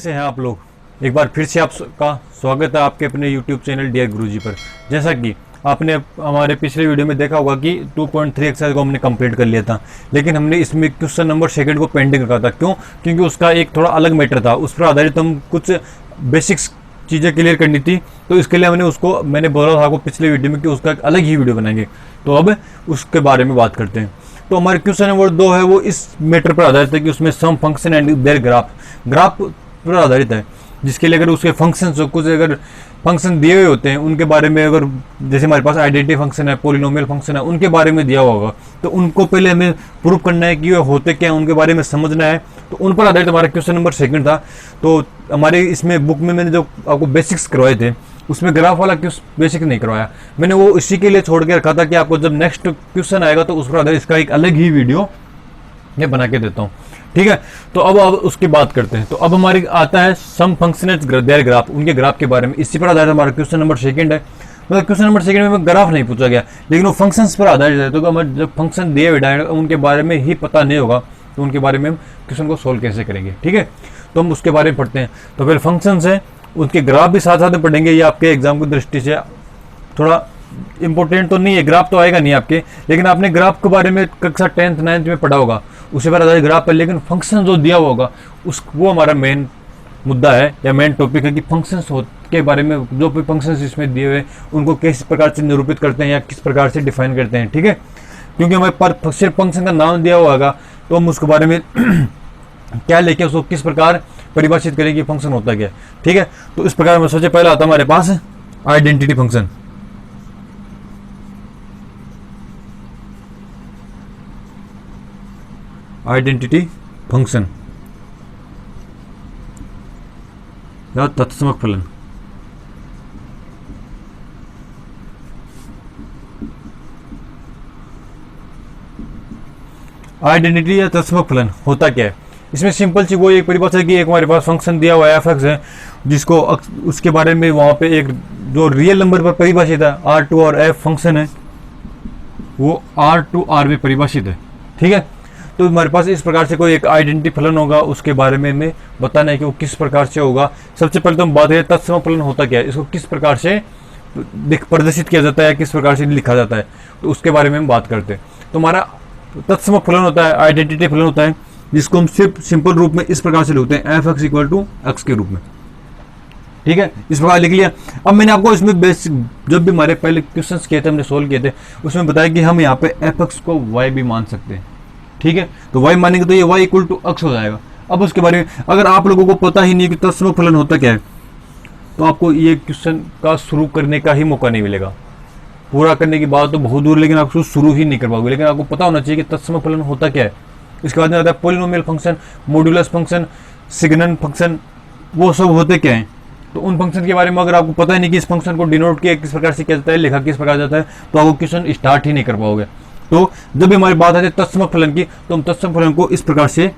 कैसे हैं आप लोग। एक बार फिर से आपका स्वागत है आपके अपने YouTube चैनल डियर गुरुजी पर। जैसा कि आपने हमारे पिछले वीडियो में देखा होगा कि 2.3 एक्सरसाइज को हमने कंप्लीट कर लिया था, लेकिन हमने इसमें क्वेश्चन नंबर सेकंड को पेंडिंग रखा था। क्यों? क्योंकि उसका एक थोड़ा अलग मैटर था, उस पर आधारित हम कुछ बेसिक्स चीज़ें क्लियर करनी थी। तो इसके लिए मैंने बोला था आपको पिछले वीडियो में कि उसका एक अलग ही वीडियो बनाएंगे। तो अब उसके बारे में बात करते हैं। तो हमारे क्वेश्चन नंबर 2 है वो इस मैटर पर आधारित है कि उसमें सम फंक्शन एंड देयर ग्राफ पर आधारित है, जिसके लिए अगर उसके फंक्शन कुछ अगर फंक्शन दिए हुए होते हैं उनके बारे में, अगर जैसे हमारे पास आइडेंटिटी फंक्शन है, पोलिनोमियल फंक्शन है, उनके बारे में दिया होगा तो उनको पहले हमें प्रूव करना है कि ये होते क्या है, उनके बारे में समझना है। तो उन पर आधारित हमारा क्वेश्चन नंबर सेकंड था। तो हमारे इसमें बुक में मैंने जो आपको बेसिक्स करवाए थे उसमें ग्राफ वाला बेसिक नहीं करवाया, मैंने वो इसी के लिए छोड़ के रखा था कि आपको जब नेक्स्ट क्वेश्चन आएगा तो उस पर आधारित इसका एक अलग ही वीडियो ये बना के देता हूँ। ठीक है, तो अब उसकी बात करते हैं। तो अब हमारी आता है सम फंक्शन देयर ग्राफ, उनके ग्राफ के बारे में। इसी पर आधारित हमारा क्वेश्चन नंबर सेकंड है। मतलब क्वेश्चन नंबर सेकंड में ग्राफ नहीं पूछा गया, लेकिन वो फंक्शंस पर आधारित है। तो हमें जब फंक्शन दिए हुए डायरेक्ट उनके बारे में ही पता नहीं होगा तो उनके बारे में हम क्वेश्चन को सोल्व कैसे करेंगे। ठीक है, तो हम उसके बारे में पढ़ते हैं। तो फिर फंक्शंस है, उनके ग्राफ भी साथ साथ में पढ़ेंगे। ये आपके एग्जाम की दृष्टि से थोड़ा इंपॉर्टेंट तो नहीं है, ग्राफ तो आएगा नहीं आपके, लेकिन आपने ग्राफ के बारे में कक्षा 10th 9th में पढ़ा होगा, उसी पर आधारित ग्राफ है। लेकिन फंक्शन जो दिया हुआ होगा वो हमारा मेन मुद्दा है या मेन टॉपिक है कि फंक्शंस के बारे में, जो भी फंक्शंस इसमें दिए हुए उनको किस प्रकार से निरूपित करते हैं या किस प्रकार से डिफाइन करते हैं। ठीक है, क्योंकि हमें पर सिर्फ फंक्शन का नाम दिया हुआ होगा तो हम उसके बारे में क्या लेके उसको किस प्रकार परिभाषित करेंगे फंक्शन होता क्या है। ठीक है, तो इस प्रकार में सबसे पहला आता हमारे पास आइडेंटिटी फंक्शन। आइडेंटिटी फंक्शन या तत्समक फलन। आइडेंटिटी या तत्समक फलन होता क्या है? इसमें सिंपल सी वो एक परिभाषा है कि एक हमारे पास फंक्शन दिया हुआ है f(x) है, जिसको उसके बारे में वहां पे एक जो रियल नंबर पर परिभाषित है R2 और f फंक्शन है वो R2 R में परिभाषित है। ठीक है, तो हमारे पास इस प्रकार से कोई एक आइडेंटिटी फलन होगा, उसके बारे में हमें बताना है कि वो किस प्रकार से होगा। सबसे पहले तो हम बात करें तत्सम फलन होता क्या है, इसको किस प्रकार से प्रदर्शित किया जाता है, किस प्रकार से लिखा जाता है, तो उसके बारे में हम बात करते हैं। तो हमारा तत्सम फलन होता है, आइडेंटिटी फलन होता है, जिसको हम सिर्फ सिंपल रूप में इस प्रकार से लिखते हैं f(x) = x के रूप में। ठीक है, इस प्रकार लिख लिया। अब मैंने आपको इसमें बेसिक जब भी हमारे पहले क्वेश्चंस किए थे, हमने सोल्व किए थे, उसमें बताया कि हम यहाँ पे f(x) को y भी मान सकते हैं। ठीक है, तो y मानेंगे तो ये y = x हो जाएगा। अब उसके बारे में अगर आप लोगों को पता ही नहीं कि तत्सम फलन होता क्या है तो आपको ये क्वेश्चन का शुरू करने का ही मौका नहीं मिलेगा। पूरा करने की बात तो बहुत दूर, लेकिन आप शुरू ही नहीं कर पाओगे। लेकिन आपको पता होना चाहिए कि तत्सम फलन होता क्या है। इसके बाद में आता है polynomial function, modulus function, signum function, वो सब होते क्या हैं। तो उन फंक्शन के बारे में अगर आपको पता ही नहीं कि इस फंक्शन को डिनोट किया किस प्रकार से किया जाता है, लिखा किस प्रकार जाता है, तो आपको क्वेश्चन स्टार्ट ही नहीं कर पाओगे। तो जब भी हमारी बात आती है तत्सम फलन की, तो हम तत्सम फलन को इस प्रकार से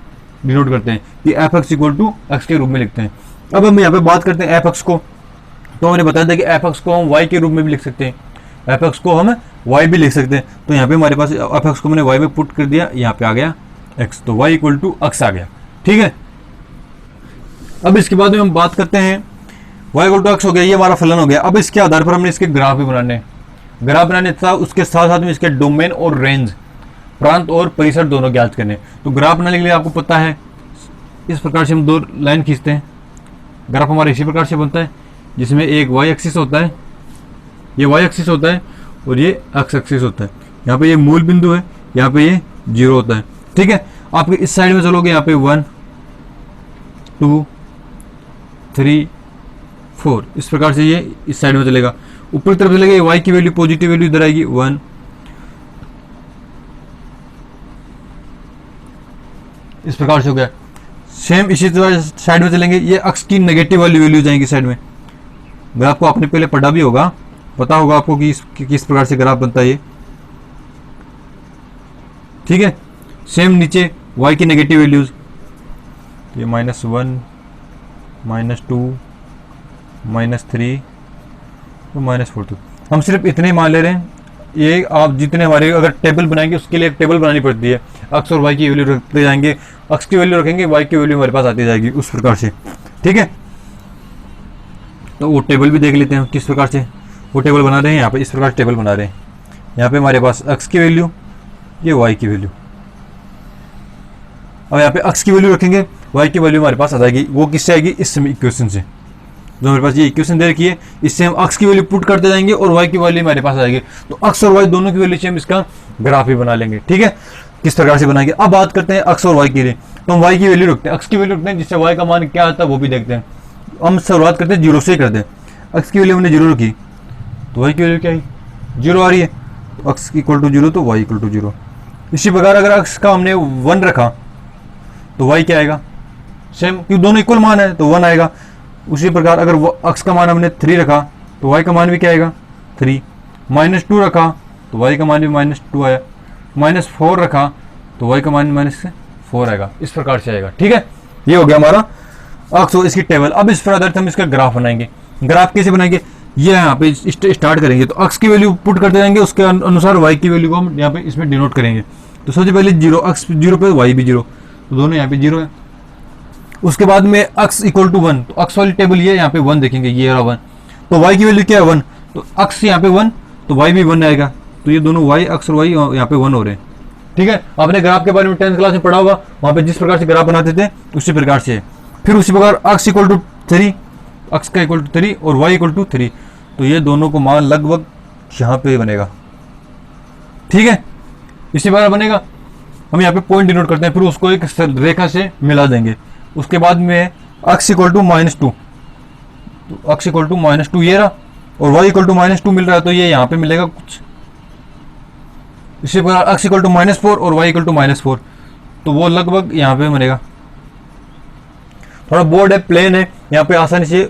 डिनोट करते हैं कि f(x) = x के रूप में लिखते हैं। अब हम यहाँ पे बात करते हैं f(x) को, तो मैंने बताया था कि f(x) को हम y के रूप में भी लिख सकते हैं, f(x) को हम y भी लिख सकते हैं। तो यहाँ पे हमारे पास f(x) को मैंने y में पुट कर दिया, यहाँ पे आ गया x, तो y = x आ गया। ठीक है, अब इसके बाद में हम बात करते हैं y = x हो गया, ये हमारा फलन हो गया। अब इसके आधार पर हमने इसके ग्राफ भी बनाने था, उसके साथ साथ में इसके डोमेन और रेंज, प्रांत और परिसर दोनों ज्ञात करने। तो ग्राफ बनाने के लिए आपको पता है इस प्रकार से हम दो लाइन खींचते हैं। ग्राफ हमारा इसी प्रकार से बनता है, जिसमें एक y एक्सिस होता है, ये y एक्सिस होता है और ये x एक्सिस होता है। यहाँ पे ये मूल बिंदु है, यहाँ पे ये 0 होता है। ठीक है, आपके इस साइड में चलोगे, यहाँ पे 1 2 3 4 इस प्रकार से ये इस साइड में चलेगा। ऊपर की तरफ चलेगा, y की वैल्यू पॉजिटिव वैल्यू इधर आएगी 1, इस प्रकार से हो गया। सेम इसी तरह साइड में चलेंगे, ये x की नेगेटिव वाली वैल्यू जाएंगी साइड में। ग्राफ को आपने पहले पढ़ा भी होगा, पता होगा आपको कि किस प्रकार से ग्राफ बनता है ये। ठीक है, सेम नीचे y की नेगेटिव वैल्यूज, ये -1 -2 -3 तो -4 तक हम सिर्फ इतने मान ले रहे हैं। ये आप जितने हमारे अगर टेबल बनाएंगे उसके लिए एक टेबल बनानी पड़ती है, एक्स और वाई की वैल्यू रखते जाएंगे, एक्स की वैल्यू रखेंगे, वाई की वैल्यू हमारे पास आती जाएगी उस प्रकार से। ठीक है, तो वो टेबल भी देख लेते हैं किस प्रकार से वो टेबल बना रहे हैं। यहाँ पे इस प्रकार टेबल बना रहे हैं। यहाँ पे हमारे पास x की वैल्यू, ये y की वैल्यू। अब यहाँ पे x की वैल्यू रखेंगे, y की वैल्यू हमारे पास आ जाएगी। वो किससे आएगी? इस इक्वेशन से, जो हमारे पास ये इक्वेशन दे रखी है, इससे हम x की वैल्यू पुट करते जाएंगे और y की वैल्यू हमारे पास आ जाएगी। तो x और y दोनों की वैल्यू से हम इसका ग्राफ भी बना लेंगे। ठीक है, किस प्रकार से बनाएंगे। अब बात करते हैं x और y के लिए। तो हम y की वैल्यू रखते हैं, x की वैल्यू रखते हैं, जिससे y का मान क्या आता है वो भी देखते हैं। हम शुरुआत करते हैं जीरो से ही करते हैं। x की वैल्यू हमने जीरो रखी तो y की वैल्यू क्या आई? जीरो आ रही है। तो x इक्वल टू जीरो तो y इक्वल टू जीरो। इसी प्रकार अगर x का हमने 1 रखा तो y क्या आएगा? सेम, क्योंकि दोनों इक्वल मान है तो 1 आएगा। उसी प्रकार अगर x का मान हमने 3 रखा तो y का मान भी क्या आएगा? 3। -2 रखा तो y का मान भी -2 आया। -4 रखा तो y का मान -4 आएगा। इस प्रकार से आएगा। ठीक है, ये हो गया हमारा x और इसकी टेबल। अब इस प्रकार हम इसका ग्राफ बनाएंगे। ग्राफ कैसे बनाएंगे? ये यहाँ पे स्टार्ट करेंगे तो x की वैल्यू पुट करते जाएंगे, उसके अनुसार y की वैल्यू को हम यहाँ पे इसमें डिनोट करेंगे। तो सबसे पहले जीरो, x जीरो पे y भी जीरो, तो दोनों यहाँ पे जीरो है। उसके बाद में x इक्वल टू 1, तो x वाली टेबल ये यहाँ पे 1 देखेंगे, ये रहा 1। तो y की वैल्यू क्या है? 1। तो x यहाँ पे 1 तो y भी 1 आएगा। तो ये दोनों y, x और y यहाँ पे 1 हो रहे हैं। ठीक है, आपने ग्राफ के बारे में 10th क्लास में पढ़ा होगा, वहाँ पे जिस प्रकार से ग्राफ बनाते थे उसी प्रकार से है। फिर उसी प्रकार x इक्वल टू 3, x का इक्वल टू 3 और y इक्वल टू 3, तो ये दोनों को मान लगभग यहाँ पे बनेगा। ठीक है, इसी प्रकार बनेगा। हम यहाँ पे पॉइंट डिनोट करते हैं, फिर उसको एक रेखा से मिला देंगे। उसके बाद में x इक्वल टू -2, तो x इक्वल टू -2 ये रहा, और y इक्वल टू -2 मिल रहा है तो ये यहाँ पे मिलेगा कुछ। इसी प्रकार x इक्वल टू -4 और y इक्वल टू -4, तो वो लगभग यहाँ पे बनेगा। थोड़ा बोर्ड है, प्लेन है, यहाँ पे आसानी से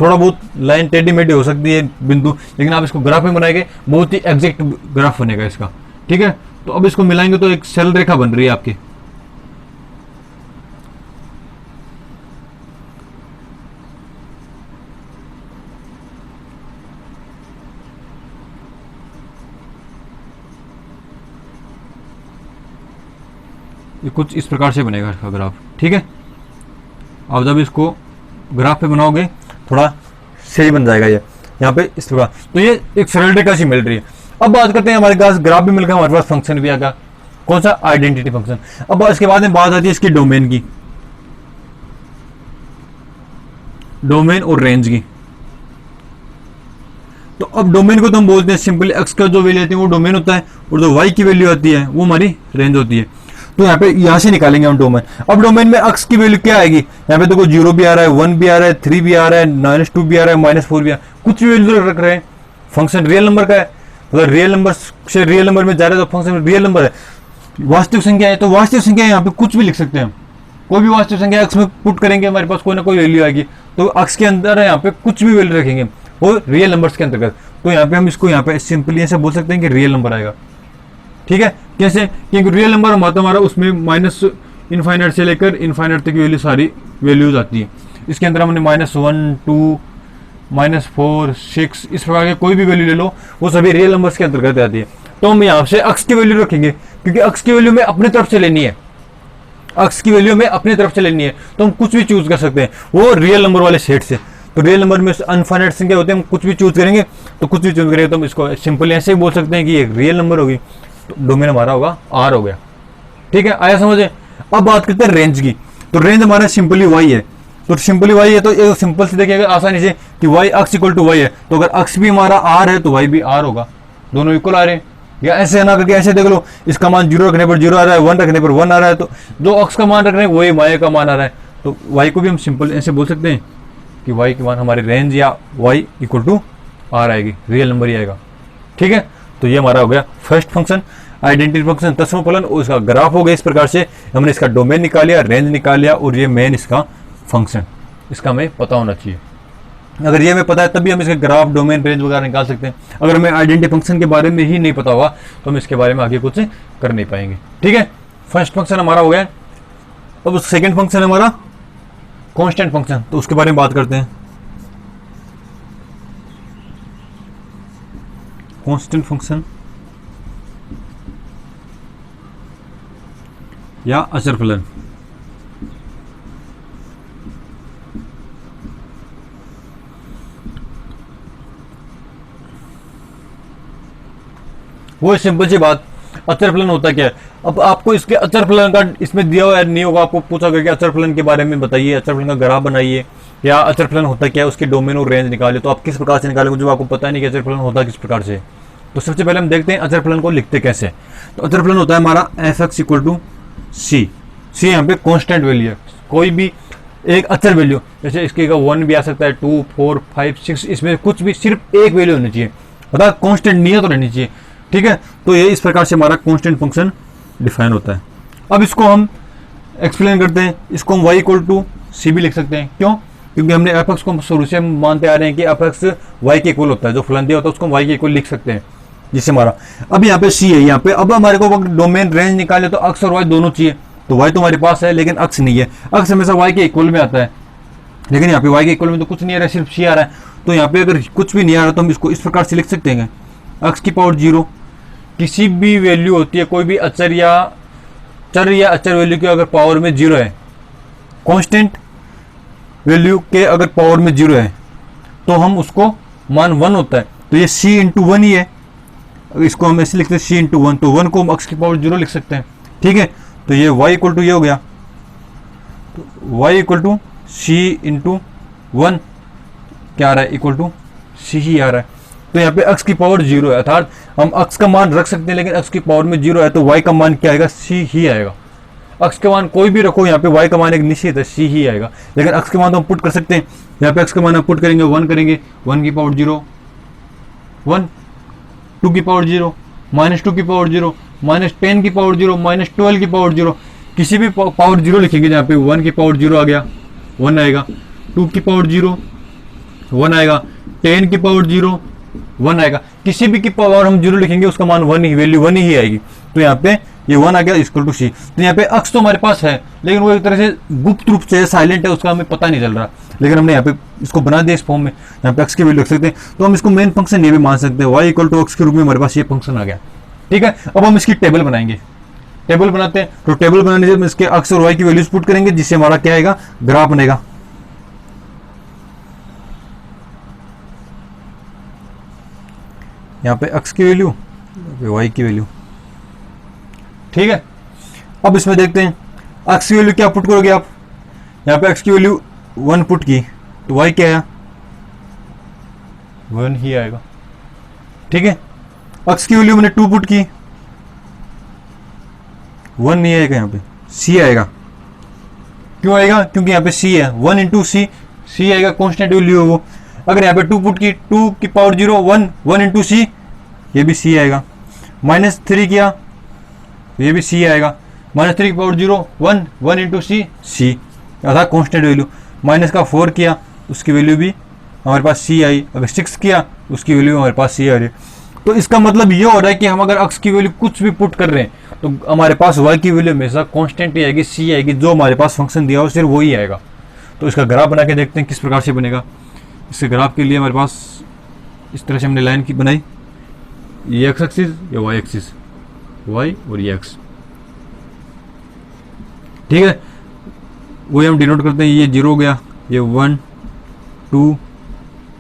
थोड़ा बहुत लाइन टेढ़ी मेढ़ी हो सकती है बिंदु, लेकिन आप इसको ग्राफ में बनाएंगे बहुत ही एग्जैक्ट ग्राफ बनेगा इसका। ठीक है, तो अब इसको मिलाएंगे तो एक सरल रेखा बन रही है आपकी। ये कुछ इस प्रकार से बनेगा इसका ग्राफ। ठीक है, अब जब इसको ग्राफ पे बनाओगे थोड़ा सही बन जाएगा ये यहाँ पे इस प्रकार। तो ये एक सरल रेखा सी मिल रही है। अब बात करते हैं, हमारे पास ग्राफ भी मिल गया, हमारे पास फंक्शन भी आ गया। कौन सा? Identity function. अब इसके बाद में बात आती है इसकी डोमेन की, डोमेन और रेंज की। तो अब डोमेन को तो हम बोलते हैं सिंपली x का जो वैल्यू आती है वो डोमेन होता है, और जो y की वैल्यू आती है वो हमारी रेंज होती है। तो यहाँ पे यहाँ से निकालेंगे हम डोमेन। अब डोमेन में x की वैल्यू क्या आएगी? यहाँ पे देखो 0 भी आ रहा है, 1 भी आ रहा है, 3 भी आ रहा है, -2 भी आ रहा है, -4 भी आ रहा है, कुछ भी वैल्यू रख रहे हैं। फंक्शन रियल नंबर का है, अगर रियल नंबर से रियल नंबर में जा रहे हैं तो फंक्शन रियल नंबर है। वास्तविक संख्या है तो वास्तविक संख्या यहाँ पे कुछ भी लिख सकते हैं हम। कोई भी वास्तविक संख्या x में पुट करेंगे, हमारे पास कोई ना कोई वैल्यू आएगी। तो x के अंदर यहाँ पे कुछ भी वैल्यू रखेंगे वो रियल नंबर्स के अंतर्गत। तो यहाँ पे हम इसको यहाँ पे सिंपली ऐसे बोल सकते हैं कि रियल नंबर आएगा। ठीक है, कैसे? क्योंकि रियल नंबर हमारा उसमें माइनस इनफाइनाइट से लेकर इनफाइनाइट तक की वैल्यू सारी वैल्यूज आती है। इसके अंदर हमने -1, 2, -4, 6 इस प्रकार के कोई भी वैल्यू ले लो, वो सभी रियल नंबर्स के अंतर्गत आती है। तो हम यहाँ से x की वैल्यू रखेंगे, क्योंकि x की वैल्यू में अपनी तरफ से लेनी है, x की वैल्यू में अपनी तरफ से लेनी है, तो हम कुछ भी चूज कर सकते हैं वो रियल नंबर वाले सेट से। तो रियल नंबर में अनफाइनाइट संख्या होते हैं, हम कुछ भी चूज करेंगे तो कुछ भी चूज करेंगे तो हम इसको सिंपली ऐसे ही बोल सकते हैं कि एक रियल नंबर होगी। तो डोमेन हमारा होगा R हो गया। ठीक है, आया समझे? अब बात करते हैं रेंज की। तो रेंज हमारा सिंपली y है, तो सिंपली y है, तो ये सिंपल से देखिएगा आसानी से कि y x equal to y है, तो अगर x भी हमारा R है तो y भी R होगा, दोनों इक्वल आ रहे हैं। या ऐसे ना करके ऐसे देख लो, इसका मान 0 रखने पर 0 आ रहा है, 1 रखने पर 1 आ रहा है, तो जो x का मान रख रहे हैं वही y का मान आ रहा है। तो y को भी हम सिंपल ऐसे बोल सकते हैं कि y के मान हमारी रेंज या y इक्वल टू R आएगी, रियल नंबर ही आएगा। ठीक है, तो ये हमारा हो गया फर्स्ट फंक्शन आइडेंटिटी फंक्शन, दसवां फलन, और इसका ग्राफ हो गया। इस प्रकार से हमने इसका डोमेन निकाल लिया, रेंज निकाल लिया, और ये मेन इसका फंक्शन, इसका हमें पता होना चाहिए। अगर ये हमें पता है तभी हम इसके ग्राफ, डोमेन, रेंज वगैरह निकाल सकते हैं। अगर हमें आइडेंटिटी फंक्शन के बारे में ही नहीं पता होगा तो हम इसके बारे में आगे कुछ कर नहीं पाएंगे। ठीक है, फर्स्ट फंक्शन हमारा हो गया। अब सेकेंड फंक्शन हमारा कांस्टेंट फंक्शन, तो उसके बारे में बात करते हैं। कांस्टेंट फंक्शन या अचर फलन। वो सिंपल सी बात, अचर फलन होता क्या है। अब आपको इसके अचर फलन का इसमें दिया हुआ नहीं होगा, आपको पूछा गया कि अचर फलन के बारे में बताइए, अचर फलन का ग्राफ बनाइए, या अचर फलन होता क्या है, उसके डोमेन और रेंज निकाले, तो आप किस प्रकार से निकालेंगे जब आपको पता नहीं कि अचर फलन होता किस प्रकार से। तो सबसे पहले हम देखते हैं अचर फलन को लिखते कैसे। तो अचर फलन होता है हमारा एफ एक्स इक्वल टू सी। सी यहाँ पे कॉन्स्टेंट वैल्यू है, कोई भी एक अचर वैल्यू, जैसे इसके 1 भी आ सकता है, 2, 4, 5, 6, इसमें कुछ भी सिर्फ एक वैल्यू होनी चाहिए, अर्थात कॉन्स्टेंट नहीं है तो रहनी चाहिए, ठीक है। तो ये इस प्रकार से हमारा कॉन्स्टेंट फंक्शन डिफाइन होता है। अब इसको हम एक्सप्लेन करते हैं, इसको हम y इक्वल टू सी भी लिख सकते हैं। क्यों? क्योंकि हमने एफ एक्स को शुरू से हम मानते आ रहे हैं कि एफ एक्स वाई के इक्वल होता है, जो फलन दिया होता है उसको हम वाई के इक्वल लिख सकते हैं, जिससे हमारा अब यहाँ पे सी है। यहाँ पे अब हमारे को डोमेन रेंज निकाले तो अक्स और वाई दोनों चाहिए, तो वाई तो हमारे पास है लेकिन अक्स नहीं है। अक्स हमेशा वाई के इक्वल में आता है, लेकिन यहाँ पे वाई के इक्वल में तो कुछ नहीं आ रहा है, सिर्फ सी आ रहा है। तो यहाँ पे अगर कुछ भी नहीं आ रहा तो हम इसको इस प्रकार से लिख सकते हैं, अक्स की पावर 0, किसी भी वैल्यू होती है, कोई भी अचर या चर या अचर वैल्यू की अगर पावर में 0 है, कांस्टेंट वैल्यू के अगर पावर में 0 है तो हम उसको मान 1 होता है, तो ये c इंटू 1 ही है। इसको हम ऐसे लिखते हैं c इंटू 1, तो 1 को हम अक्स की पावर 0 लिख सकते हैं, ठीक है। तो ये y इक्वल टू ये हो गया, तो y equal to C into 1 क्या आ रहा है, इक्वल टू सी ही आ रहा है। तो यहाँ पे x की पावर 0 है, अर्थात हम x का मान रख सकते हैं, लेकिन x की पावर में 0 है तो y का मान क्या आएगा, c ही आएगा। x का मान कोई भी रखो, यहाँ पे y का मान एक निश्चित है, c ही आएगा, लेकिन x का मान तो हम पुट कर सकते हैं। यहाँ पे x का मान हम पुट करेंगे 1 करेंगे, 1 की पावर 0 1, 2 की पावर 0, -2 की पावर 0, -10 की पावर 0, -12 की पावर 0, किसी भी पावर 0 लिखेंगे। जहाँ पे 1 की पावर 0 आ गया 1 आएगा, 2 की पावर 0 1 आएगा, 10 की पावर 0 1 आएगा, किसी भी की पावर हम 0 लिखेंगे उसका मान 1 ही, वैल्यू 1 ही आएगी। तो यहाँ पे ये 1 आ गया इक्वल टू सी। तो यहाँ पे अक्स तो हमारे पास है, लेकिन वो एक तरह से गुप्त रूप से साइलेंट है, उसका हमें पता नहीं चल रहा, लेकिन हमने यहाँ पे इसको बना दिया इस फॉर्म में। यहाँ पे अक्स की वैल्यू लिख सकते हैं, तो हम इसको मेन फंक्शन ये भी मान सकते हैं, वाई इक्वल टू अक्स के रूप में हमारे पास ये फंक्शन आ गया, ठीक है। अब हम इसकी टेबल बनाएंगे, टेबल बनाते हैं। तो टेबल बनाने से हम इसके अक्स और वाई की वैल्यूज पुट करेंगे, जिससे हमारा क्या आएगा, ग्राफ बनेगा। यहाँ पे अक्स की वैल्यू, वाई की वैल्यू, ठीक है। अब इसमें देखते हैं अक्स की वैल्यू क्या पुट करोगे आप। यहाँ पे अक्स की वैल्यू 1 पुट की तो वाई क्या आया, 1 ही आएगा, ठीक है। अक्स की वैल्यू मैंने 2 पुट की, 1 नहीं आएगा, यहाँ पे सी आएगा। क्यों आएगा, क्योंकि यहाँ पे सी है, 1 इंटू सी, सी आएगा, कॉन्स्टेंट वैल्यू है वो। अगर यहाँ पे 2 पुट की, 2 की पावर 0 1, 1 इंटू सी, ये भी सी आएगा। -3 किया, ये भी सी आएगा, -3 की पावर 0 1, 1 इंटू सी, सी अर्थात कॉन्स्टेंट वैल्यू। माइनस का 4 किया, उसकी वैल्यू भी हमारे पास सी आई। अगर 6 किया, उसकी वैल्यू हमारे पास सी आ रही है। तो इसका मतलब ये हो रहा है कि हम अगर अक्स की वैल्यू कुछ भी पुट कर रहे हैं तो हमारे पास वाई की वैल्यू हमेशा कॉन्स्टेंट ही आएगी, सी आएगी, जो हमारे पास फंक्शन दिया हो सिर्फ वही आएगा। तो इसका ग्राफ बना के देखते हैं किस प्रकार से बनेगा। इसके ग्राफ के लिए हमारे पास इस तरह से हमने लाइन की बनाई, ये एक्स एक्सिस, या वाई एक्सिस, वाई और ये एक्स, ठीक है। वही हम डिनोट करते हैं, ये 0 हो गया, ये 1 2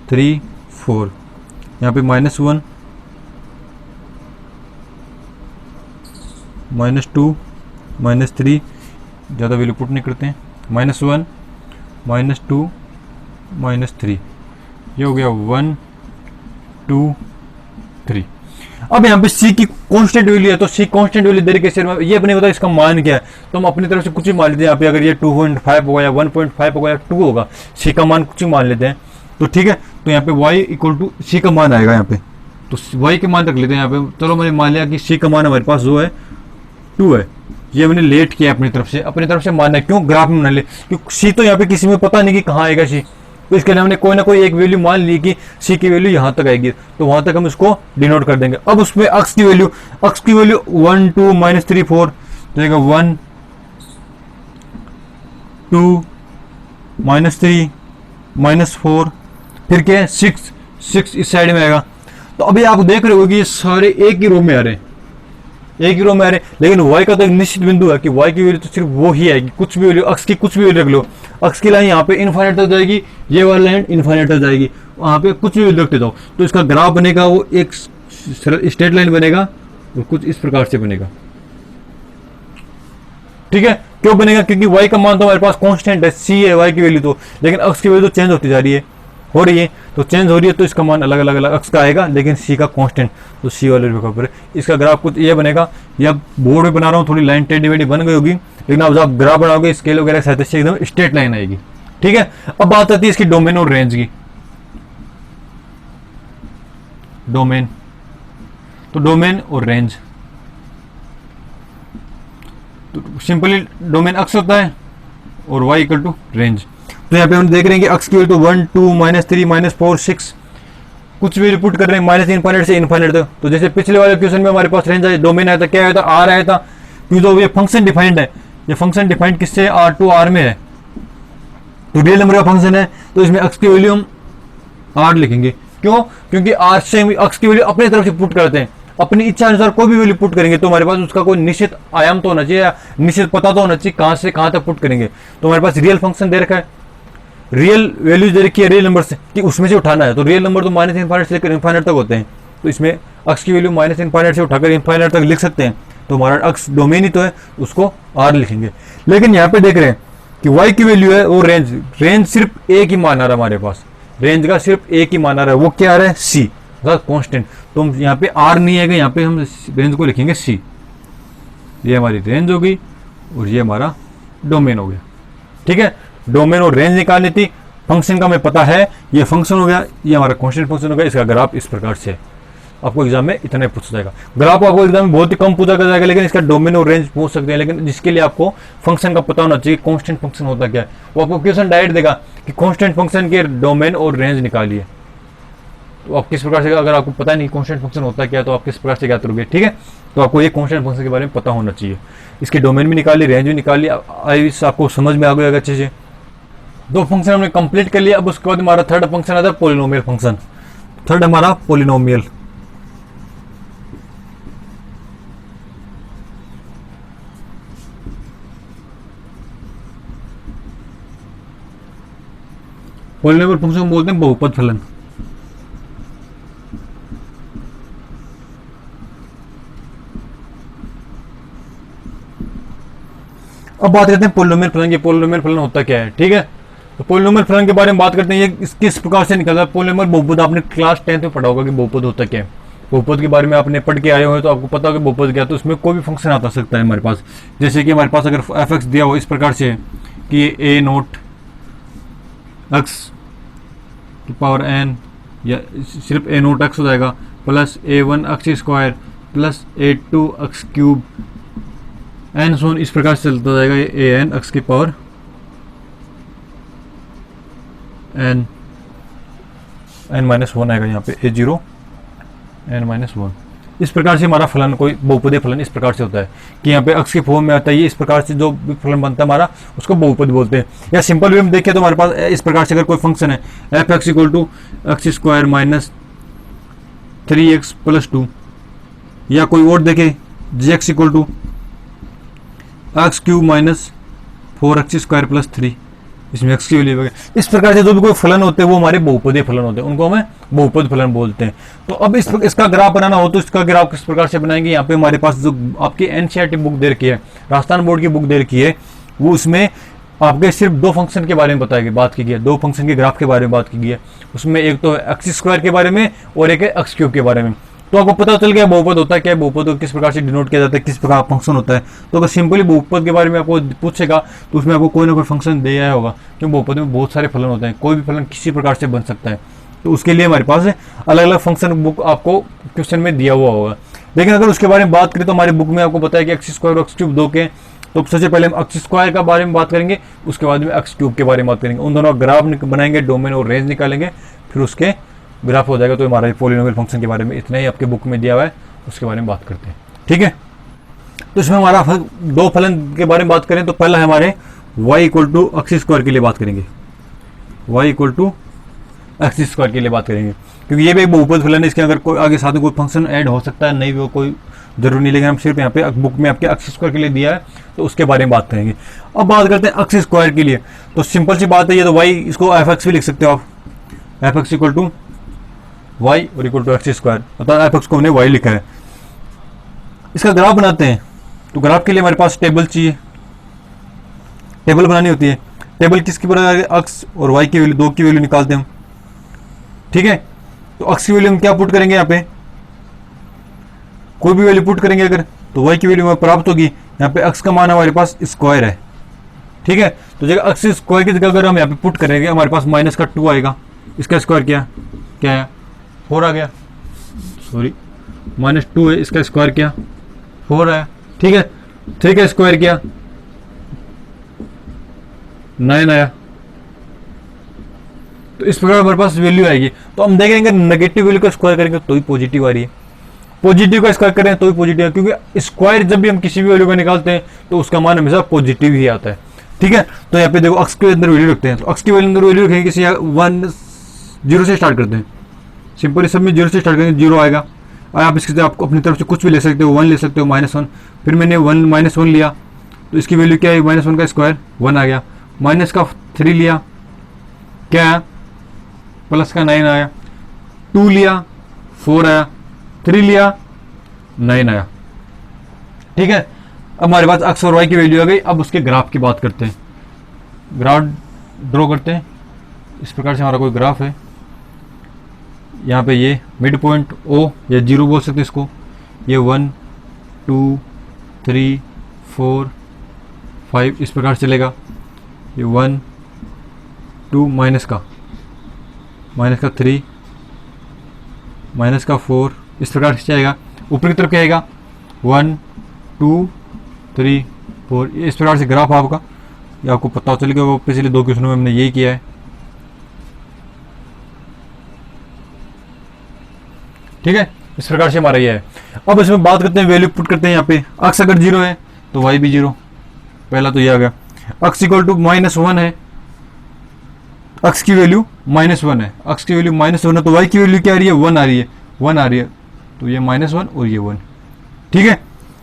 3 4, यहाँ पे -1 -2 -3, ज़्यादा वैल्यू पुट नहीं करते हैं, -1 -2 -3, ये हो गया 1 2 3। अब यहाँ पे C की कांस्टेंट वैल्यू है, तो C कांस्टेंट वैल्यू दे कैसे, ये अपने बता इसका मान क्या है, तो हम अपनी तरफ से कुछ ही मान लेते हैं। यहाँ पे अगर ये 2.5 होगा या 1.5 होगा या 2 होगा, C का मान कुछ ही मान लेते हैं, तो ठीक है। तो यहाँ पे y इक्वल टू C का मान आएगा यहाँ पे, तो y के मान रख लेते हैं यहाँ पे। चलो मैंने मान लिया कि C का मान हमारे पास जो है 2 है, ये मैंने लेट किया अपनी तरफ से मानना है। क्यों, ग्राफ में मान ले, क्योंकि C तो यहाँ पे किसी में पता नहीं कि कहाँ आएगा C, तो इसके लिए हमने कोई ना कोई एक वैल्यू मान ली कि C की वैल्यू यहाँ तक आएगी, तो वहां तक हम इसको डिनोट कर देंगे। अब उसमें अक्स की वैल्यू 1 2 -3 4, जाएगा 1 2 -3 -4, फिर क्या है 6 इस साइड में आएगा। तो अभी आप देख रहे हो कि ये सारे एक ही रो में आ रहे हैं, एक ही रो में आ रहे हैं, लेकिन y का तो एक निश्चित बिंदु है कि y की वैल्यू तो सिर्फ वो ही आएगी, कुछ भी वैल्यू, अक्स की कुछ भी वैल्यू रख लो। अक्स की लाइन यहाँ पे इनफाइनाइट तक जाएगी, ये वाली लाइन इनफाइनाइट तक जाएगी, वहाँ पे कुछ भी वैल्यू रखते जाओ, तो इसका ग्राफ बनेगा वो एक स्ट्रेट लाइन बनेगा वो कुछ इस प्रकार से बनेगा। ठीक है, क्यों बनेगा? क्योंकि y का मान तो हमारे पास कांस्टेंट है, c है y की वैल्यू तो, लेकिन अक्ष की वैल्यू तो चेंज होती जा रही है, हो रही है, तो चेंज हो रही है तो इसका मान अलग अलग अलग अक्ष का आएगा, लेकिन c का कांस्टेंट, तो c वाले के ऊपर इसका ग्राफ कुछ ये बनेगा। ये अब बोर्ड में बना रहा हूँ, थोड़ी लाइन टेढ़ी मेढ़ी बन गई होगी, लेकिन अब जब ग्राफ बनाओगे स्केल वगैरह सहायता से एकदम स्ट्रेट लाइन आएगी। ठीक है, अब बात आती है इसकी डोमेन और रेंज की। डोमेन, तो डोमेन और रेंज, तो सिंपली डोमेन अक्ष होता है और y इक्वल टू रेंज। तो यहाँ पे हम देख रहे हैं कि अक्ष की वैल्यू तो 1 2 -3 -4 6 कुछ भी रिपोर्ट कर रहे हैं माइनस इनफाइनाइट से इनफाइनाइट तक। तो जैसे पिछले वाले क्वेश्चन में हमारे पास रेंज आया, डोमेन आया था, क्या आया था? आर आया था, क्योंकि तो ये फंक्शन डिफाइंड है। ये फंक्शन डिफाइंड किससे? आर टू आर में है, तो रियल नंबर का फंक्शन है, तो इसमें अक्ष की वैल्यू हम आर लिखेंगे। क्यों? क्योंकि आर से हम अक्ष की वैल्यू अपनी तरफ से पुट करते हैं, अपनी इच्छा अनुसार कोई भी वैल्यू पुट करेंगे तो हमारे पास उसका कोई निश्चित आयाम तो होना चाहिए, निश्चित पता तो होना चाहिए कहां से कहां तक पुट करेंगे। तो हमारे पास रियल फंक्शन दे रखा है, रियल वैल्यूज दे रखी है रियल नंबर से कि उसमें से उठाना है। तो रियल नंबर तो माइनस इनफाइनाइट से लेकर इनफाइनाइट तक होते हैं, तो इसमें अक्ष की वैल्यू माइनस इनफाइनाइट से उठाकर इनफाइनाइट तक लिख सकते हैं। तो हमारा अक्ष डोमेन ही तो है, उसको आर लिखेंगे। लेकिन यहाँ पे देख रहे हैं कि y की वैल्यू है और रेंज, रेंज सिर्फ एक ही मान आ रहा है हमारे पास, रेंज का सिर्फ एक ही मान आ रहा है, वो क्या आ रहा है? c constant. तो हम यहाँ पे r नहीं आएगा, यहाँ पे हम रेंज को लिखेंगे c। ये हमारी रेंज होगी और ये हमारा डोमेन हो गया। ठीक है, डोमेन और रेंज निकालनी थी, फंक्शन का हमें पता है, ये फंक्शन हो गया, ये हमारा कांस्टेंट फंक्शन हो गया। इसका ग्राफ इस प्रकार से आपको एग्जाम में इतना पूछा जाएगा। ग्राफ आपको एग्जाम में बहुत ही कम पूछा जाएगा, लेकिन इसका डोमेन और रेंज पूछ सकते हैं, लेकिन जिसके लिए आपको फंक्शन का पता होना चाहिए, कांस्टेंट फंक्शन होता क्या है। वो आपको क्वेश्चन डायरेक्ट देगा कि कांस्टेंट फंक्शन के डोमेन और रेंज निकालिए, तो आप किस प्रकार से, अगर आपको पता नहीं कांस्टेंट फंक्शन होता क्या है तो आप किस प्रकार से क्या करोगे। ठीक है, तो आपको ये कांस्टेंट फंक्शन के बारे में पता होना चाहिए। इसके डोमेन भी निकालिए, रेंज भी निकालिए, आपको समझ में आ गया अच्छे से। दो फंक्शन हमने कंप्लीट कर लिया। अब उसके बाद हमारा थर्ड फंक्शन आता है पॉलिनोमियल फंक्शन। थर्ड हमारा पॉलिनोमियल, पॉलिनोमियल फंक्शन को बोलते हैं बहुपद फलन। अब बात करते हैं पॉलिनोमियल फलन की। पॉलिनोमियल फलन होता क्या है? ठीक है, तो पॉलिनोमियल फलन के बारे में बात करते हैं। ये किस प्रकार से निकलता है? पॉलिनोमियल बहुपद आपने क्लास 10th में पढ़ा होगा कि बहुपद होता क्या है। बहुपद के बारे में आपने पढ़ के आए हो तो आपको पता होगा बहुपद क्या है। तो उसमें कोई भी फंक्शन आता सकता है हमारे पास, जैसे कि हमारे पास अगर एफ एक्स दिया हो इस प्रकार से कि ए नोट एक्स की पावर एन, या सिर्फ ए नोट एक्स हो जाएगा, plus A1 x square plus A2 x cube N सोन, इस प्रकार से चलता जाएगा। ए एन एक्स की पावर एन -1 आएगा यहाँ पे, A0 n-1। इस प्रकार से हमारा फलन, कोई बहुपदीय फलन इस प्रकार से होता है कि यहाँ पे अक्ष के फॉर्म में आता है। ये इस प्रकार से जो भी फलन बनता है हमारा, उसको बहुपद बोलते हैं। या सिंपल वे में देखें तो हमारे पास इस प्रकार से अगर कोई फंक्शन है f x equal to x square minus 3x plus 2, या कोई और देखे g x equal to x cube minus 4x square plus 3, इसमें एक्स की वैल्यू वगैरह। इस प्रकार से जो भी कोई फलन होते हैं वो हमारे बहुपदीय फलन होते हैं, उनको हमें बहुपद फलन बोलते हैं। तो अब इसका ग्राफ बनाना हो तो इसका ग्राफ किस प्रकार से बनाएंगे? यहाँ पे हमारे पास जो आपकी एनसीईआरटी बुक दे रखी है, राजस्थान बोर्ड की बुक दे रखी है, वो उसमें आपके सिर्फ दो फंक्शन के बारे में बताई गई, बात की गई है, दो फंक्शन के ग्राफ के बारे में बात की गई है। उसमें एक तो एक्स स्क्वायर के बारे में और एक है एक्स क्यूब के बारे में। तो आपको पता चल गया बहुपद होता है क्या है, बहुपद को किस प्रकार से डिनोट किया जाता है, किस प्रकार फंक्शन होता है। तो अगर सिंपली बहुपद के बारे में आपको पूछेगा तो उसमें आपको कोई ना कोई फंक्शन दे आया होगा, क्योंकि बहुपद में बहुत सारे फलन होते हैं, कोई भी फलन किसी प्रकार से बन सकता है। तो उसके लिए हमारे पास अलग अलग फंक्शन बुक आपको क्वेश्चन में दिया हुआ होगा। लेकिन अगर उसके बारे में बात करें तो हमारी बुक में आपको पता है कि एक्स स्क्वायर और एक्स क्यूब दो के, तो सबसे पहले हम एक्स स्क्वायर के बारे में बात करेंगे, उसके बाद में एक्स क्यूब के बारे में बात करेंगे। उन दोनों ग्राफ बनाएंगे, डोमेन और रेंज निकालेंगे, फिर उसके ग्राफ हो जाएगा। तो हमारा पॉलिनोमियल फंक्शन के बारे में इतना ही आपके बुक में दिया हुआ है, उसके बारे में बात करते हैं। ठीक है, तो इसमें हमारा दो फलन के बारे में बात करें तो पहला है हमारे y equal to x square के लिए बात करेंगे, y equal to x square के लिए बात करेंगे, क्योंकि ये भी एक बहुपद फलन है। इसके अगर कोई आगे साथ में कोई फंक्शन ऐड हो सकता है, नहीं वो कोई जरूरी नहीं, लेकिन हम सिर्फ यहाँ पे बुक में आपके एक्स स्क्वायर के लिए दिया है तो उसके बारे में बात करेंगे। अब बात करते हैं एक्स स्क्वायर के लिए, तो सिंपल सी बात है, ये तो y, इसको एफ एक्स भी लिख सकते हो आप, f x equal to y और इक्वल टू एक्स स्क्वायर, मतलब एफ एक्स को हमने वाई लिखा है। इसका ग्राफ बनाते हैं। तो ग्राफ के लिए हमारे पास टेबल चाहिए, टेबल बनानी होती है। टेबल किसकी बनाएंगे, अक्स और वाई की वैल्यू, दो की वैल्यू निकालते हैं हम, ठीक है। तो अक्स की वैल्यू हम क्या पुट करेंगे, यहाँ पे कोई भी वैल्यू पुट करेंगे अगर, तो वाई की वैल्यू हमें प्राप्त होगी। यहाँ पे अक्स का मान हमारे पास स्क्वायर है, ठीक है। तो जगह अक्स स्क्वायर की जगह अगर हम यहाँ पे पुट करेंगे, हमारे पास माइनस का 2 आएगा। इसका स्क्वायर क्या क्या है, 4 आ गया, सॉरी -2 है, इसका स्क्वायर क्या 4 आया, ठीक है। 3 का स्क्वायर क्या 9 आया। तो इस प्रकार हमारे पास वैल्यू आएगी। तो हम देखेंगे नेगेटिव वैल्यू का स्क्वायर करेंगे तो ही पॉजिटिव आ रही है, पॉजिटिव का स्क्वायर करें तो ही पॉजिटिव है, क्योंकि स्क्वायर जब भी हम किसी भी वैल्यू का निकालते हैं तो उसका मान हमेशा पॉजिटिव ही आता है, ठीक है। तो यहाँ पे देखो अक्स के अंदर वैल्यू रखते हैं, तो अक्स के अंदर वैल्यू रखेंगे किसी 0 से स्टार्ट करते हैं, सिंपल सब में 0 से स्टार्ट करेंगे 0 आएगा। और आप इसके आप अपनी तरफ से कुछ भी ले सकते हो, 1 ले सकते हो, -1, फिर मैंने 1 लिया तो इसकी वैल्यू क्या है, -1 का स्क्वायर 1 आ गया। माइनस का 3 लिया क्या आया, प्लस का 9 आया। 2 लिया 4 आया, 3 लिया 9 आया, ठीक है। अब हमारे पास अक्स और वाई की वैल्यू आ गई। अब उसके ग्राफ की बात करते हैं, ग्राफ ड्रॉ करते हैं। इस प्रकार से हमारा कोई ग्राफ है, यहाँ पे ये मिड पॉइंट ओ या 0 बोल सकते हैं इसको, ये 1 2 3 4 5 इस प्रकार से चलेगा। ये 1 2 माइनस का 3 माइनस का 4 इस प्रकार से जाएगा। ऊपर की तरफ क्या आएगा 1 2 3 4, इस प्रकार से ग्राफ आपका, ये आपको पता चलेगा। वो पिछले 2 क्वेश्चनों में हमने यही किया है, ठीक है। इस प्रकार से हमारा ये है। अब इसमें बात करते हैं, वैल्यू पुट करते हैं। यहाँ पे अक्स अगर 0 है तो वाई भी 0, पहला तो ये आ गया। अक्स इक्वल टू -1 है, अक्स की वैल्यू -1 है, अक्स की वैल्यू -1 है, तो वाई की वैल्यू क्या आ रही है 1 आ रही है, 1 आ रही है, तो ये -1 और ये 1, ठीक है।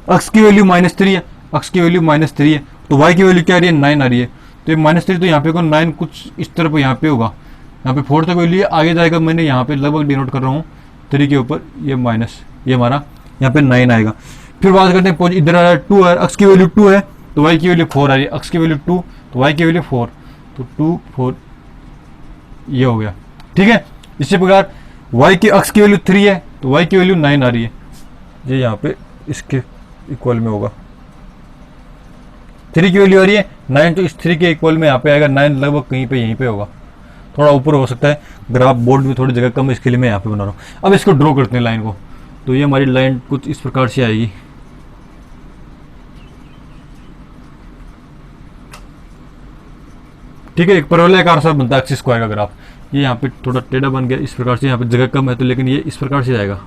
अक्स की वैल्यू -3 है, अक्स की वैल्यू -3 है, तो वाई की वैल्यू क्या आ रही है 9 आ रही है, तो ये -3 तो यहाँ पे को 9 कुछ इस तरफ यहाँ पे होगा, यहाँ पे 4 तक वैल्यू आगे जाएगा। मैंने यहाँ पे लगभग डिनोट कर रहा हूँ 3 के ऊपर, ये माइनस, ये हमारा यहाँ पे 9 आएगा। फिर बात करते हैं इधर आ रहा है 2 है, अक्स की वैल्यू 2 है तो वाई की वैल्यू 4 आ रही है, अक्स की वैल्यू 2 तो वाई की वैल्यू 4, तो 2 4 ये हो गया, ठीक है। इसी प्रकार वाई की अक्स की वैल्यू 3 है तो वाई की वैल्यू 9 आ रही है, ये यहाँ पे इसके इक्वल में होगा। 3 की वैल्यू आ रही है 9, तो इस 3 के इक्वल में यहाँ पे आएगा 9, लगभग कहीं पे यहीं पे होगा, थोड़ा ऊपर हो सकता है, ग्राफ बोर्ड में थोड़ी जगह कम है, इसके लिए मैं यहाँ पे बना रहा हूँ। अब इसको ड्रॉ करते हैं लाइन को, तो ये हमारी लाइन कुछ इस प्रकार से आएगी, ठीक है। एक परवलयाकार सा बनता है एक्सिस स्क्वायर का ग्राफ, ये यहाँ पे थोड़ा टेढ़ा बन गया इस प्रकार से, यहाँ पे जगह कम है तो, लेकिन ये इस प्रकार से जाएगा,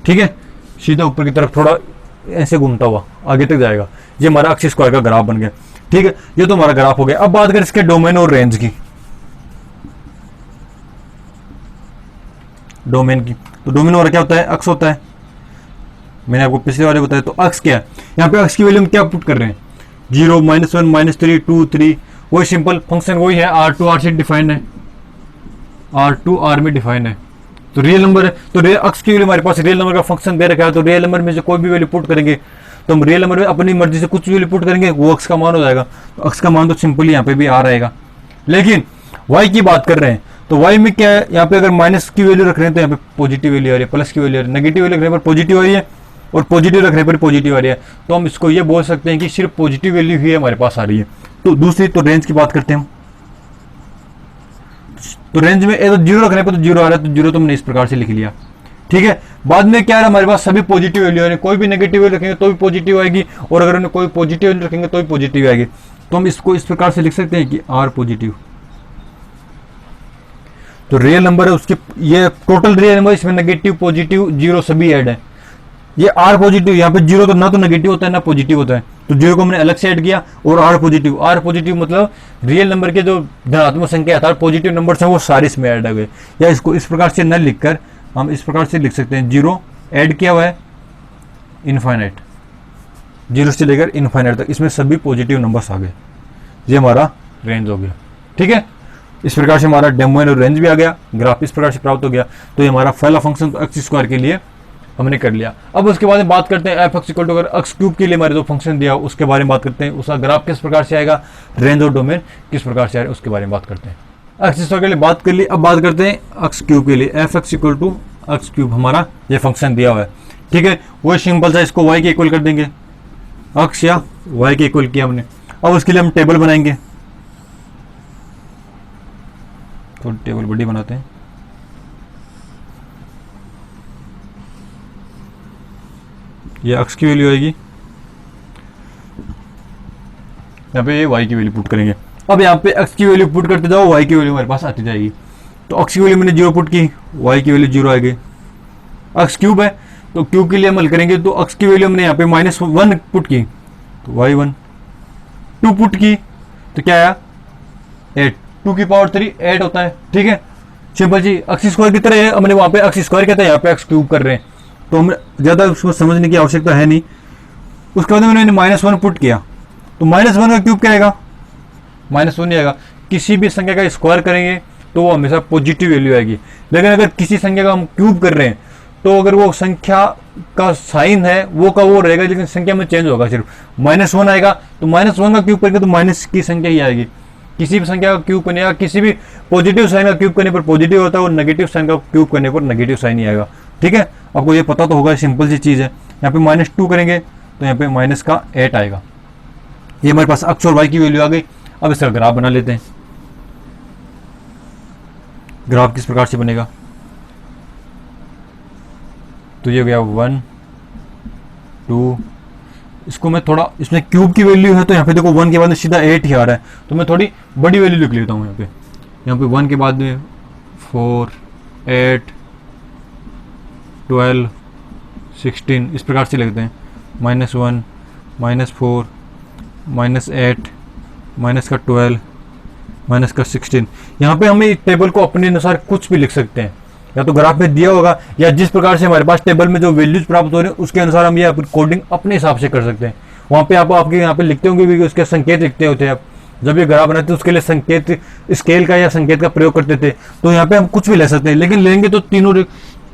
ठीक है। सीधा ऊपर की तरफ थोड़ा ऐसे घूमता हुआ आगे तक जाएगा, ये हमारा एक्सिस स्क्वायर का ग्राफ बन गया, ठीक है। ये तो हमारा ग्राफ हो गया। अब बात करें इसके डोमेन और रेंज की, डोमेन की, तो डोमेन हमारा क्या होता है, अक्स होता है, मैंने आपको पिछले वाले बताया। तो अक्स क्या है, यहाँ पे अक्स की वैल्यू हम क्या पुट कर रहे हैं 0 -1 -3 2 3, वही सिंपल फंक्शन वही है, R2 R से डिफाइंड है, R2 R में डिफाइंड है, तो रियल नंबर है। तो अक्स की वैल्यू हमारे पास रियल नंबर का फंक्शन दे रखा है, तो रियल नंबर में से कोई भी वैल्यू पुट करेंगे तो हम रियल नंबर में अपनी मर्जी से कुछ भी वैल्यू पुट करेंगे, वो अक्स का मान हो जाएगा। तो अक्स का मान तो सिंपली यहाँ पे भी आ रहेगा। लेकिन वाई की बात कर रहे हैं तो वाई में क्या है, यहाँ पे अगर माइनस की वैल्यू रख रहे हैं तो यहाँ पे पॉजिटिव वैल्यू आ रही है, प्लस की वैल्यू आ रही है, नेगेटिव वैल्यू रखने पर पॉजिटिव आ रही है और पॉजिटिव रखने पर पॉजिटिव आ रही है। तो हम इसको ये बोल सकते हैं कि सिर्फ पॉजिटिव वैल्यू ही हमारे पास आ रही है। तो दूसरी तो रेंज की बात करते हैं हम, तो रेंज में तो 0 रखने पर तो 0 आ रहा है, तो 0 तो हमने इस प्रकार से लिख लिया, ठीक है। बाद में क्या है हमारे पास सभी पॉजिटिव वैल्यू आ रही है, कोई भी नेगेटिव वैल्यू रखेंगे तो भी पॉजिटिव आएगी, और अगर उन्हें कोई पॉजिटिव वैल्यू रखेंगे तो भी पॉजिटिव आएगी। तो हम इसको इस प्रकार से लिख सकते हैं कि आर पॉजिटिव, तो रियल नंबर है उसके, ये टोटल रियल नंबर, इसमें नेगेटिव पॉजिटिव 0 सभी ऐड है। ये आर पॉजिटिव, यहाँ पे 0 तो ना तो नेगेटिव होता है ना पॉजिटिव होता है, तो 0 को हमने अलग से ऐड किया, और आर पॉजिटिव मतलब रियल नंबर के जो धनात्मक संख्या अर्थात पॉजिटिव नंबर्स हैं वो सारे इसमें ऐड हो गए। या इसको इस प्रकार से न लिखकर हम इस प्रकार से लिख सकते हैं 0 ऐड किया हुआ है इनफाइनाइट, 0 से लेकर इनफाइनाइट तक इसमें सभी पॉजिटिव नंबर्स आ गए, ये हमारा रेंज हो गया, ठीक है। इस प्रकार से हमारा डोमेन और रेंज भी आ गया, ग्राफ इस प्रकार से प्राप्त हो गया। तो ये हमारा पहला फंक्शन एक्स स्क्वायर के लिए हमने कर लिया। अब उसके बाद में बात करते हैं एफ एक्स इक्वल टू अगर एक्स क्यूब के लिए हमारे जो फंक्शन दिया उसके बारे में बात करते हैं, उसका ग्राफ किस प्रकार से आएगा, रेंज और डोमेन किस प्रकार से आएगा उसके बारे में बात करते हैं। एक्स स्क्वायर के लिए बात कर ली, अब बात करते हैं एक्स क्यूब के लिए। F x equal to x cube हमारा ये फंक्शन दिया हुआ है, ठीक है। वो सिंपल सा इसको वाई के इक्वल कर देंगे, एक्स या वाई के इक्वल किया हमने। अब उसके लिए हम टेबल बनाएंगे, थोड़ी टेबल बड़ी बनाते हैं। ये एक्स की वैल्यू आएगी, यहाँ पे ये वाई की वैल्यू पुट करेंगे। अब यहाँ पे एक्स की वैल्यू पुट करते जाओ, वाई की वैल्यू हमारे पास आती जाएगी। तो एक्स की वैल्यू मैंने 0 पुट की, वाई की वैल्यू 0 आएगी। एक्स क्यूब है तो क्यूब के लिए हम हल करेंगे, तो एक्स की वैल्यू हमने यहाँ पे -1 पुट की तो वाई 1, 2 पुट की तो क्या आया 8, 2 की पावर 3 8 होता है, ठीक है। सिंपल जी, एक्स स्क्वायर की तरह है, हमने वहाँ पे एक्स स्क्वायर कहता है, यहाँ पे एक्स क्यूब कर रहे हैं, तो हम ज़्यादा उसको समझने की आवश्यकता है नहीं। उसके बाद मैंने -1 पुट किया तो -1 का क्यूब क्या आएगा, -1 नहीं आएगा। किसी भी संख्या का स्क्वायर करेंगे तो वो हमेशा पॉजिटिव वैल्यू आएगी, लेकिन अगर किसी संख्या का हम क्यूब कर रहे हैं तो अगर वो संख्या का साइन है वो का वो रहेगा, लेकिन संख्या में चेंज होगा, सिर्फ -1 आएगा। तो -1 का क्यूब करके तो माइनस की संख्या ही आएगी। किसी भी संख्या का क्यूब करने या किसी भी पॉजिटिव साइन का क्यूब करने पर पॉजिटिव होता है, और नेगेटिव साइन का क्यूब करने पर नेगेटिव साइन ही आएगा, ठीक है। आपको ये पता तो होगा, सिंपल सी चीज़ है। यहाँ पे -2 करेंगे तो यहाँ पे माइनस का 8 आएगा। ये हमारे पास एक्स और वाई की वैल्यू आ गई। अब इसका ग्राफ बना लेते हैं। ग्राफ किस प्रकार से बनेगा, तो ये हो गया 1 2, इसको मैं थोड़ा, इसमें क्यूब की वैल्यू है तो यहाँ पे देखो 1 के बाद में सीधा 8 ही आ रहा है, तो मैं थोड़ी बड़ी वैल्यू लिख लेता हूँ। यहाँ पे 1 के बाद में 4 8 12 16 इस प्रकार से लिखते हैं, -1 -4 -8 -12 -16। यहाँ पे हम इस टेबल को अपने अनुसार कुछ भी लिख सकते हैं, या तो ग्राफ में दिया होगा या जिस प्रकार से हमारे पास टेबल में जो वैल्यूज प्राप्त हो रहे हैं उसके अनुसार हम ये कोडिंग अपने हिसाब से कर सकते हैं। वहाँ पे आप आपके यहाँ पे लिखते होंगे भी, उसके संकेत लिखते होते हैं आप जब ये ग्राफ बनाते उसके लिए संकेत स्केल का या संकेत का प्रयोग करते थे। तो यहाँ पे हम कुछ भी ले सकते हैं, लेकिन लेंगे तो तीनों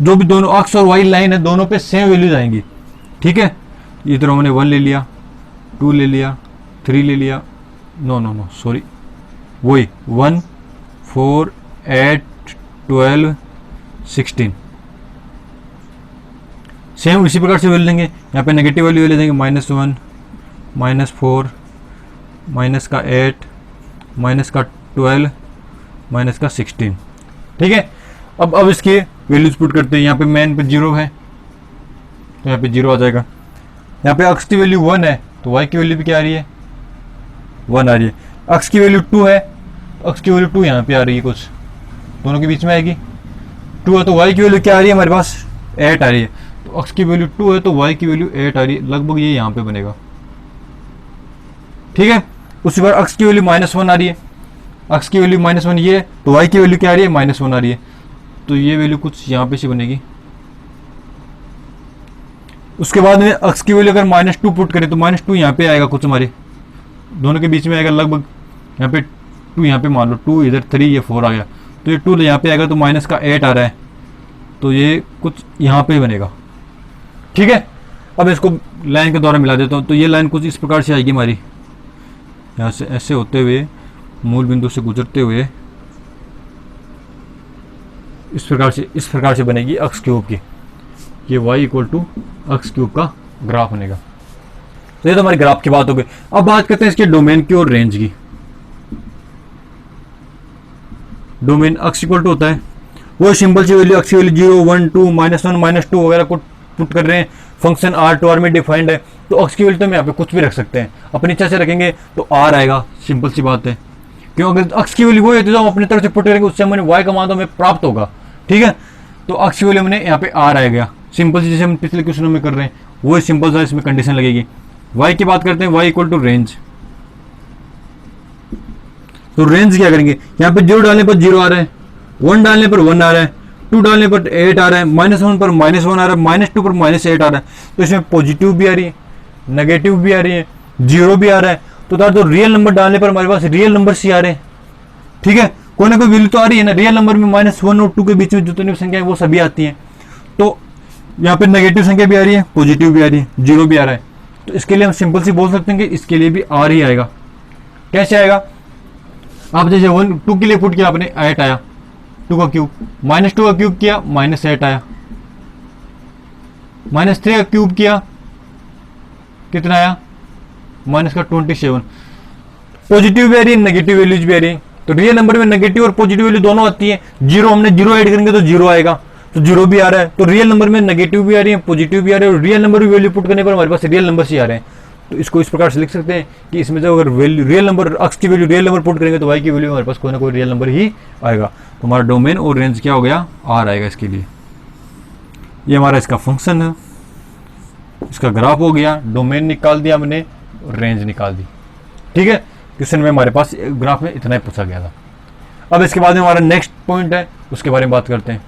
जो भी दोनों एक्स और वाई लाइन है दोनों पे सेम वैल्यूज आएंगी, ठीक है। ये तो हमने 1 ले लिया, 2 ले लिया, 3 ले लिया, नो सॉरी, वही 1 4 8 12 16 सेम इसी प्रकार से वैल्यू लेंगे। यहाँ पे नेगेटिव वैल्यू ले देंगे, -1 -4 -8 -12 -16, ठीक है। अब इसके वैल्यूज पुट करते हैं। यहाँ पे मैन पे 0 है तो यहाँ पे 0 आ जाएगा। यहाँ पे एक्स की वैल्यू 1 है तो वाई की वैल्यू भी क्या आ रही है, 1 आ रही है। एक्स की वैल्यू 2 है तो एक्स की वैल्यू 2 यहाँ पे आ रही है, कुछ दोनों के बीच में आएगी। 2 है तो वाई की वैल्यू क्या आ रही है हमारे पास, 8 आ रही है। तो एक्स की वैल्यू 2 है तो वाई की वैल्यू 8 आ रही है, लगभग ये यहाँ पे बनेगा, ठीक है। उसी बार एक्स की वैल्यू -1 आ रही है, एक्स की वैल्यू -1 ये है तो वाई की वैल्यू क्या आ रही है, -1 आ रही है, तो ये वैल्यू कुछ यहाँ पे से बनेगी। उसके बाद में एक्स की वैल्यू अगर -2 पुट करें तो -2 यहाँ पे आएगा, कुछ हमारे दोनों के बीच में आएगा, लगभग यहाँ पे 2 यहाँ पे मान लो 2 इधर 3 ये 4 आ गया, तो ये 2 यहाँ पे आएगा तो माइनस का 8 आ रहा है, तो ये कुछ यहाँ पे बनेगा, ठीक है। अब इसको लाइन के द्वारा मिला देता हूँ, तो ये लाइन कुछ इस प्रकार से आएगी हमारी, यहाँ से ऐसे होते हुए मूल बिंदु से गुजरते हुए इस प्रकार से बनेगी एक्स क्यूब की। ये y equal to x cube का ग्राफ बनेगा। तो ये तो हमारी ग्राफ की बात हो गई। अब बात करते हैं इसके डोमेन की और रेंज की। डोमेन एक्स इक्वल टू होता है वो सिंपल सी वैल्यू, एक्स की वैल्यू 0 1 2 -1 -2 वगैरह को पुट कर रहे हैं। फंक्शन r टू r में डिफाइंड है, तो एक्स की वैल्यू तो हम यहाँ पे कुछ भी रख सकते हैं, अपनी इच्छा से रखेंगे तो r आएगा, सिंपल सी बात है। क्यों, अगर एक्स की वैल्यू वो है तो हम अपनी तरफ से पुट करेंगे, उससे हमें y का मान तो हमें प्राप्त होगा, ठीक है। तो एक्स की वैल्यू हमने यहाँ पे r आ गया, सिंपल सी, जैसे हम पिछले क्वेश्चन में कर रहे हैं वो सिंपल सा इसमें कंडीशन लगेगी। y की बात करते हैं, y इक्वल टू रेंज। तो रेंज क्या करेंगे, यहाँ पे 0 डालने पर 0 आ रहा है, 1 डालने पर 1 आ रहा है, 2 डालने पर 8 आ रहा है, -1 पर -1 आ रहा है, -2 पर -8 आ रहा है। तो इसमें पॉजिटिव भी आ रही है, नेगेटिव भी आ रही है, 0 भी आ रहा है। तो रियल नंबर डालने पर हमारे पास रियल नंबर ही आ रहे हैं, ठीक है। कोई ना कोई वैल्यू तो आ रही है ना, रियल नंबर में -1 और 2 के बीच में जितनी संख्या है वो सभी आती हैं। तो यहाँ पे नेगेटिव संख्या भी आ रही है, पॉजिटिव भी आ रही है, जीरो भी आ रहा है, तो इसके लिए हम सिंपल सी बोल सकते हैं कि इसके लिए भी आर ही आएगा। कैसे आएगा? आप जैसे 2 के लिए पुट किया आपने, 8 आया, 2 का क्यूब, -2 का क्यूब किया, -8 आया, -3 का क्यूब किया, कितना आया, -27। पॉजिटिव भी आ रही है, नेगेटिव वैल्यूज भी आ रही है, तो रियल नंबर में नेगेटिव और पॉजिटिव वैल्यू दोनों आती है। जीरो, हमने जीरो ऐड करेंगे तो जीरो आएगा, तो जीरो भी आ रहा है, तो रियल नंबर में नेगेटिव भी आ रही है, पॉजिटिव भी आ रही है, और रियल नंबर भी वैल्यू पुट करने पर हमारे पास रियल नंबर ही आ रहे हैं। तो इसको इस प्रकार से लिख सकते हैं कि इसमें जो अगर वैल्यू रियल नंबर, अक्स की वैल्यू रियल नंबर पुट करेंगे तो वाई की वैल्यू हमारे पास कोई ना कोई रियल नंबर ही आएगा। तो हमारा डोमेन और रेंज क्या हो गया, आर आएगा इसके लिए। ये हमारा इसका फंक्शन है, इसका ग्राफ हो गया, डोमेन निकाल दिया हमने, रेंज निकाल दी। ठीक है, क्वेश्चन में हमारे पास ग्राफ में इतना ही पूछा गया था। अब इसके बाद में हमारा नेक्स्ट पॉइंट है, उसके बारे में बात करते हैं।